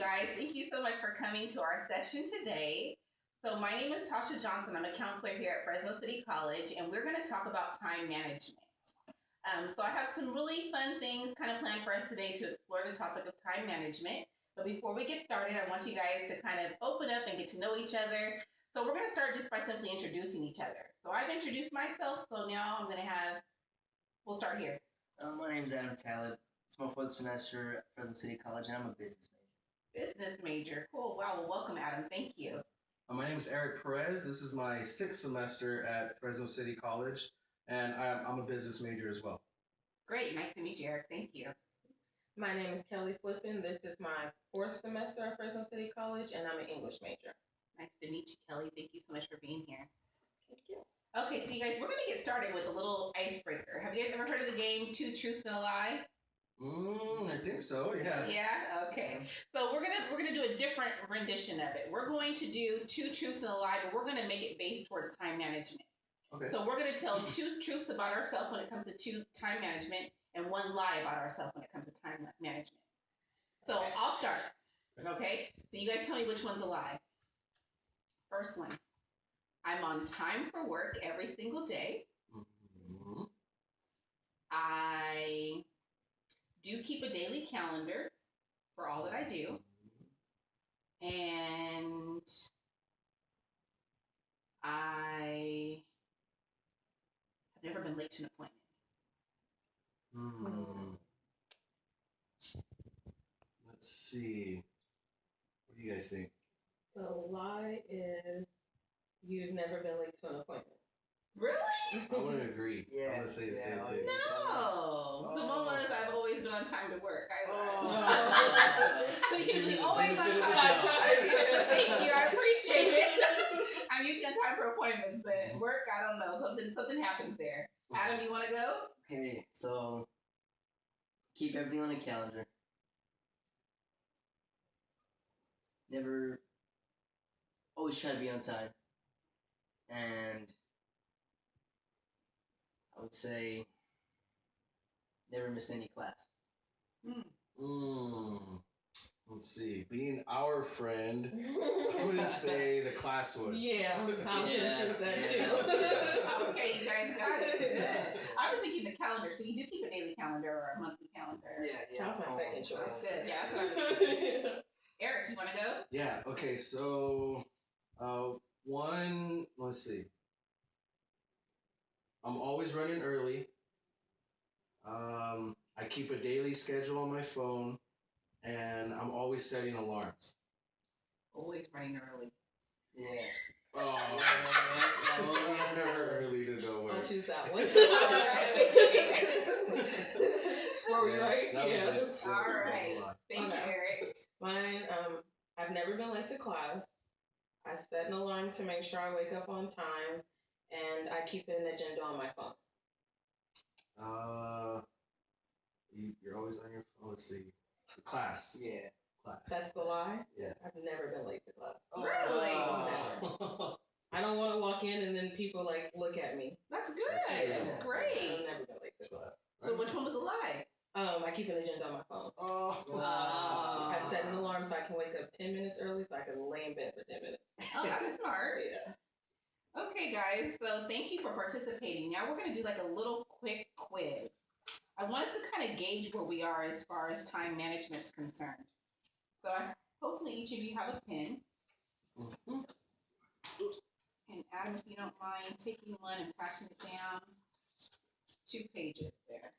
guys. Thank you so much for coming to our session today. So, my name is Tasha Johnson. I'm a counselor here at Fresno City College, and we're going to talk about time management. So, I have some really fun things kind of planned for us today to explore the topic of time management. But before we get started, I want you guys to kind of open up and get to know each other. So, we're going to start just by simply introducing each other. So, I've introduced myself, so now I'm going to we'll start here. My name is Adam Talib. It's my fourth semester at Fresno City College, and I'm a business major. Business major. Cool. Wow. Well, welcome, Adam. Thank you. My name is Eric Perez. This is my sixth semester at Fresno City College, and I'm a business major as well. Great. Nice to meet you, Eric. Thank you. My name is Kelly Flippin. This is my fourth semester at Fresno City College, and I'm an English major. Nice to meet you, Kelly. Thank you so much for being here. Thank you. Okay, so you guys, we're going to get started with a little icebreaker. Have you guys ever heard of the game Two Truths and a Lie? I think so. Yeah. Yeah. Okay. So we're gonna do a different rendition of it. We're going to do two truths and a lie, but we're going to make it based towards time management. Okay. So we're going to tell two truths about ourselves when it comes to time management, and one lie about ourselves when it comes to time management. So I'll start. Okay. So you guys tell me which one's a lie. First one. I'm on time for work every single day. Mm-hmm. I do keep a daily calendar for all that I do. And I have never been late to an appointment. Let's see. What do you guys think? The lie is you've never been late to an appointment. Really? I wouldn't agree. Yeah. I'm going to say the same thing. No. The one was I've always been on time to work. I'm usually always on time. Thank you. I appreciate it. I'm usually on time for appointments, but work, I don't know. Something happens there. Adam, you want to go? Okay, so keep everything on a calendar. Never, always try to be on time. And I would say never miss any class. Let's see. Being our friend, I'm going to say the class would. Yeah, I was going to choose that too. Okay, you guys got it. Good. I was thinking the calendar. So you do keep a daily calendar or a monthly calendar? Yeah. That's my second choice. Good. Yeah, that's what I was thinking. Eric, you want to go? Yeah. Okay. So, let's see. I'm always running early. I keep a daily schedule on my phone, and I'm always setting alarms. Always running early. Yeah. Oh, I'm never early to nowhere. I'll choose that one. Were we right? That was it. All right. Thank you, Eric. Mine, I've never been late to class. I set an alarm to make sure I wake up on time, and I keep an agenda on my phone. You're always on your phone. Let's see. Class. Yeah. Class. That's the lie? Yeah. I've never been late to class. Really? Never. I don't want to walk in and then people look at me. That's good. That's Great. I've never been late to class. So which one was a lie? I keep an agenda on my phone. I set an alarm so I can wake up 10 minutes early so I can lay in bed for 10 minutes. Oh, that's smart. Yeah. Okay, guys. So thank you for participating. Now we're going to do like a little quick quiz. I want us to kind of gauge where we are as far as time management is concerned. So hopefully each of you have a pen. Mm-hmm. And Adam, if you don't mind taking one and passing it down, 2 pages there.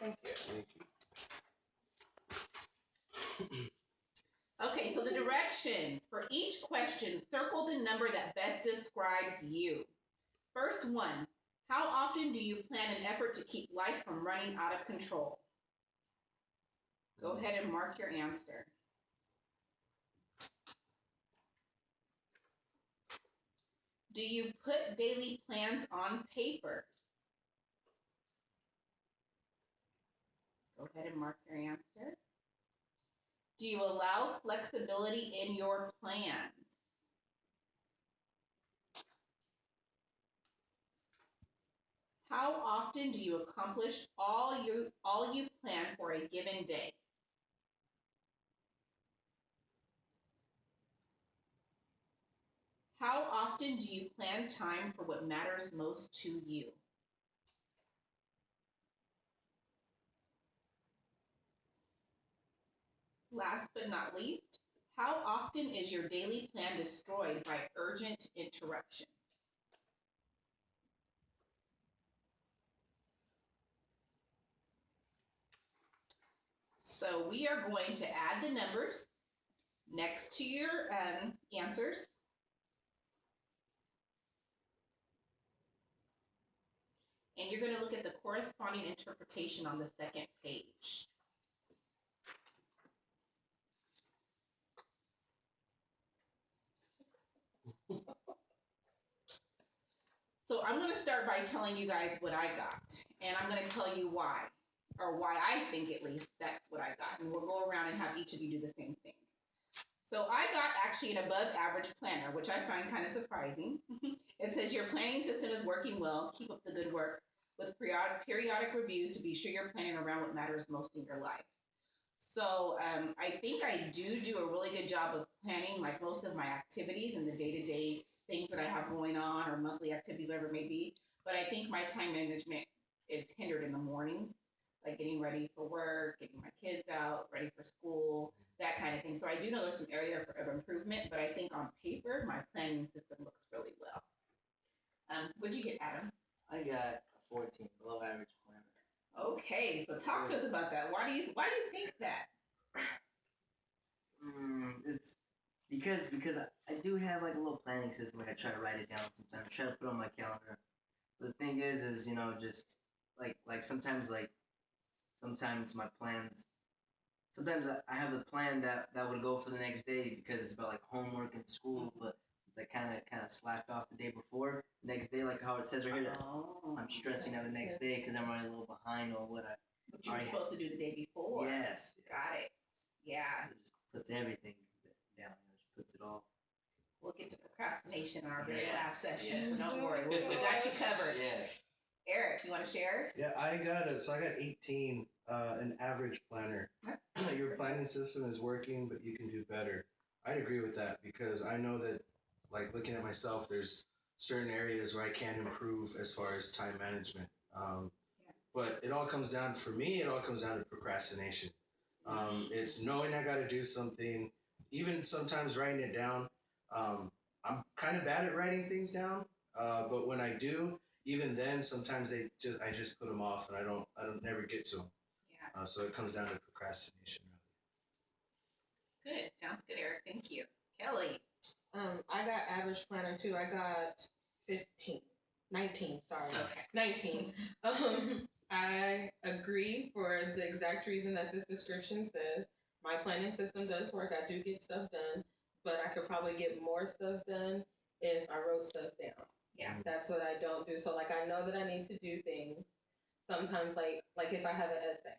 Thank you. Okay, so the directions for each question, circle the number that best describes you. First one, how often do you plan an effort to keep life from running out of control? Go ahead and mark your answer. Do you put daily plans on paper? Go ahead and mark your answer. Do you allow flexibility in your plans? How often do you accomplish all you plan for a given day? How often do you plan time for what matters most to you? Last but not least, how often is your daily plan destroyed by urgent interruptions? So we are going to add the numbers next to your answers. And you're going to look at the corresponding interpretation on the second page. So I'm going to start by telling you guys what I got. And I'm going to tell you why, or why I think at least that's what I got. And we'll go around and have each of you do the same thing. So I got actually an above average planner, which I find kind of surprising. It says your planning system is working well. Keep up the good work with periodic reviews to be sure you're planning around what matters most in your life. So I think I do a really good job of planning like most of my activities and the day-to-day things that I have going on or monthly activities, whatever it may be. But I think my time management is hindered in the mornings, like getting ready for work, getting my kids out, ready for school, that kind of thing. So I do know there's some area of improvement, but I think on paper, my planning system looks really well. What'd you get, Adam? I got a 14, below average planner. Okay, so talk to us about that. Why do you think that? It's because I do have like a little planning system. Like I try to write it down sometimes. Try to put it on my calendar. But the thing is just like sometimes my plans. Sometimes I have a plan that would go for the next day because it's about like homework and school. But since I kind of slacked off the day before, next day like how it says right here, I'm stressing out the next day because I'm running a little behind on what you were supposed to do the day before. Yes. Got it. Yeah. So it just puts everything down. It just puts it all. We'll get to procrastination in our very last Yes, session, yes. so don't worry. We got you covered. Yes. Eric, you want to share? Yeah, I got 18, an average planner. Your planning system is working, but you can do better. I'd agree with that because I know that, like looking at myself, there's certain areas where I can improve as far as time management. But it all comes down, for me, it all comes down to procrastination. It's knowing I got to do something, even sometimes writing it down. I'm kind of bad at writing things down, but when I do, even then, sometimes I just put them off and I don't never get to them. Yeah. So it comes down to procrastination. Good. Sounds good, Eric. Thank you. Kelly. I got average planner too. I got 19, sorry. Okay. 19. I agree for the exact reason that this description says. My planning system does work. I do get stuff done, but I could probably get more stuff done if I wrote stuff down. Yeah. That's what I don't do. So like I know that I need to do things. Sometimes like if I have an essay.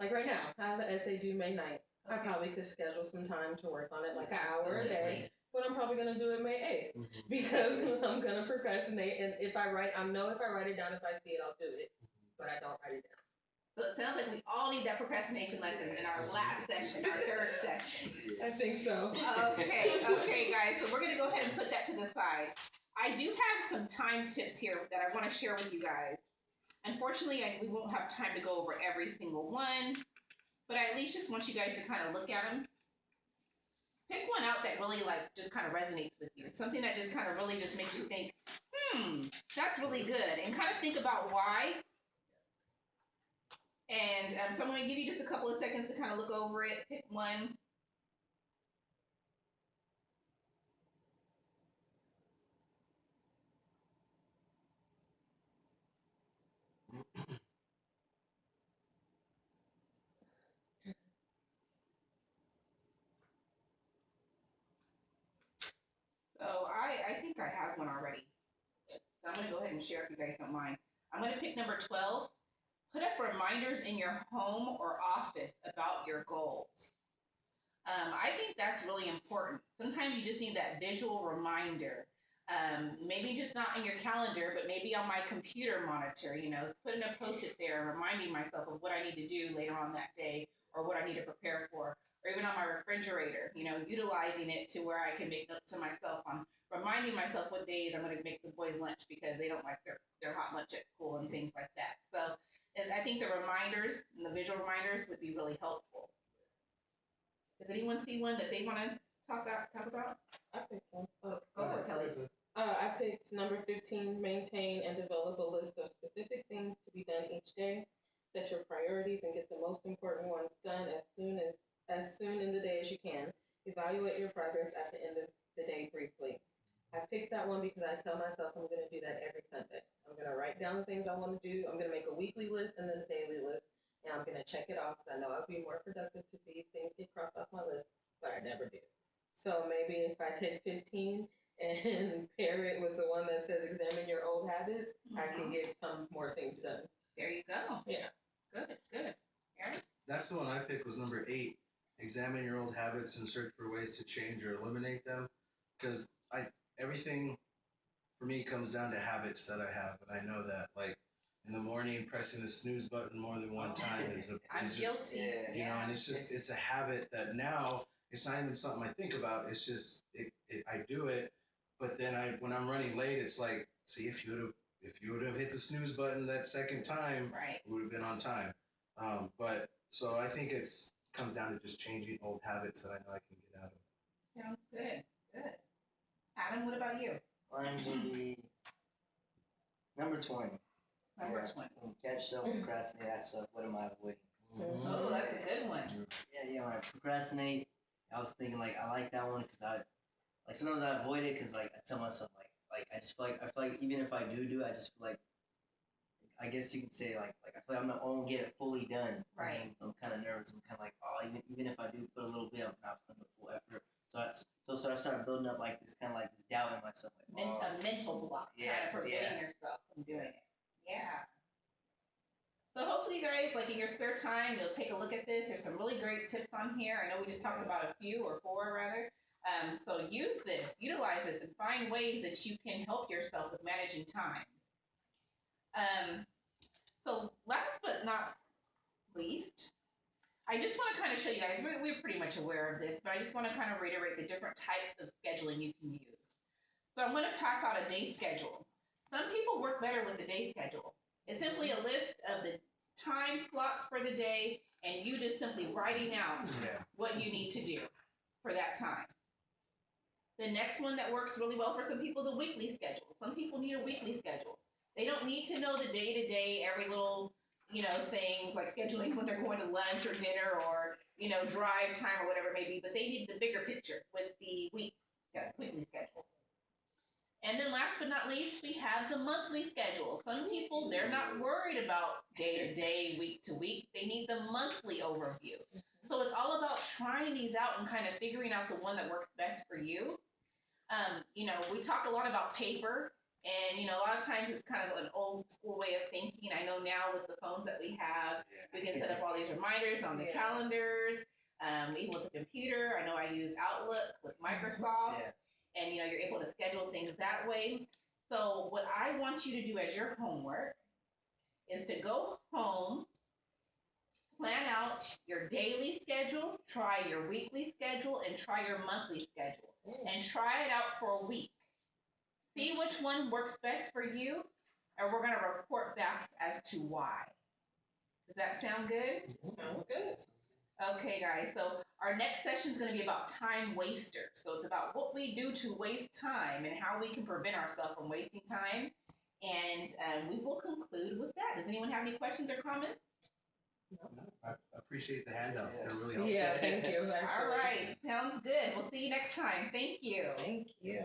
Like right now, I have an essay due May 9th. I probably could schedule some time to work on it, like an hour a day, but I'm probably gonna do it May 8th because I'm gonna procrastinate. And if I write it down, if I see it, I'll do it, but I don't write it down. So it sounds like we all need that procrastination lesson in our last session, our third session. I think so. Okay, guys. So we're gonna go ahead and put that to the side. I do have some time tips here that I want to share with you guys. Unfortunately, we won't have time to go over every single one, but I at least just want you guys to kind of look at them. Pick one out that really like just kind of resonates with you. Something that just kind of really just makes you think, that's really good, and kind of think about why. And so I'm going to give you just a couple of seconds to kind of look over it. Pick one. So I think I have one already. So I'm going to go ahead and share if you guys don't mind. I'm going to pick number 12. Put up reminders in your home or office about your goals. I think that's really important. Sometimes you just need that visual reminder. Maybe just not in your calendar, but maybe on my computer monitor, putting a post-it there, reminding myself of what I need to do later on that day, or what I need to prepare for, or even on my refrigerator, utilizing it to where I can make notes to myself on reminding myself what days I'm going to make the boys lunch because they don't like their hot lunch at school and things like that. So, and I think the reminders and the visual reminders would be really helpful. Does anyone see one that they want to talk about? I picked one. Go for it, Kelly. I picked number 15, maintain and develop a list of specific things to be done each day. Set your priorities and get the most important ones done as soon in the day as you can. Evaluate your progress at the end of the day briefly. I picked that one because I tell myself I'm going to do that every Sunday. I'm going to write down the things I want to do. I'm going to make a weekly list and then a daily list. And I'm going to check it off because I know I'll be more productive to see if things get crossed off my list, but I never do. So maybe if I take 15 and pair it with the one that says examine your old habits, I can get some more things done. There you go. Yeah. Good. Aaron? That's the one I picked, was number 8. Examine your old habits and search for ways to change or eliminate them. Because everything for me comes down to habits that I have, and I know that, like, in the morning pressing the snooze button more than one time I'm is just, guilty. and it's a habit that now it's not even something I think about. It's just I do it, but then when I'm running late, it's like, see, if you would have hit the snooze button that second time, Right. we would have been on time. But so I think it's comes down to just changing old habits that I know I can get out of. Sounds good. Adam, what about you? Mine's would be number 20. Number Yeah. 20. When you catch yourself procrastinate that stuff, what am I avoiding? Oh, that's a good one. Yeah, when I procrastinate, I was thinking, like, I like that one because sometimes I avoid it because, like, I tell myself, like, I just feel like even if I do it, I just feel like, I guess you could say, like I feel like I won't get it fully done. Right. So I'm kind of nervous. I'm kind of like, oh, even if I do put a little bit, I'm not putting the full effort. So I started building up, like, this kind of, like, this doubt in myself. Like, A mental block. Yes, kind of preventing yourself from doing it. Yeah. So hopefully you guys, like, in your spare time, you'll take a look at this. There's some really great tips on here. I know we just talked about a few, or 4 rather. So use this, utilize this, and find ways that you can help yourself with managing time. So last but not least, I just want to kind of show you guys, we're pretty much aware of this, but I just want to kind of reiterate the different types of scheduling you can use. So I'm going to pass out a day schedule. Some people work better with the day schedule. It's simply a list of the time slots for the day, and you just simply writing out what you need to do for that time. The next one that works really well for some people, the weekly schedule. Some people need a weekly schedule. They don't need to know the day-to-day, every little, things like scheduling when they're going to lunch or dinner or, drive time or whatever it may be, but they need the bigger picture with the weekly schedule. And then last but not least, we have the monthly schedule. Some people, they're not worried about day-to-day, week-to-week. They need the monthly overview. So it's all about trying these out and kind of figuring out the one that works best for you. We talk a lot about paper, and, a lot of times it's kind of an old school way of thinking. I know now with the phones that we have, we can set up all these reminders on the calendars, even with the computer. I know I use Outlook with Microsoft, and, you're able to schedule things that way. So what I want you to do as your homework is to go home, plan out your daily schedule, try your weekly schedule, and try your monthly schedule. And try it out for a week. See which one works best for you, and we're going to report back as to why. Does that sound good? Sounds good. Okay, guys. So our next session is going to be about time wasters. So it's about what we do to waste time and how we can prevent ourselves from wasting time. And we will conclude with that. Does anyone have any questions or comments? I appreciate the handouts. They're really helpful. Yeah, thank you. Actually. All right. Sounds good. We'll see you next time. Thank you. Thank you.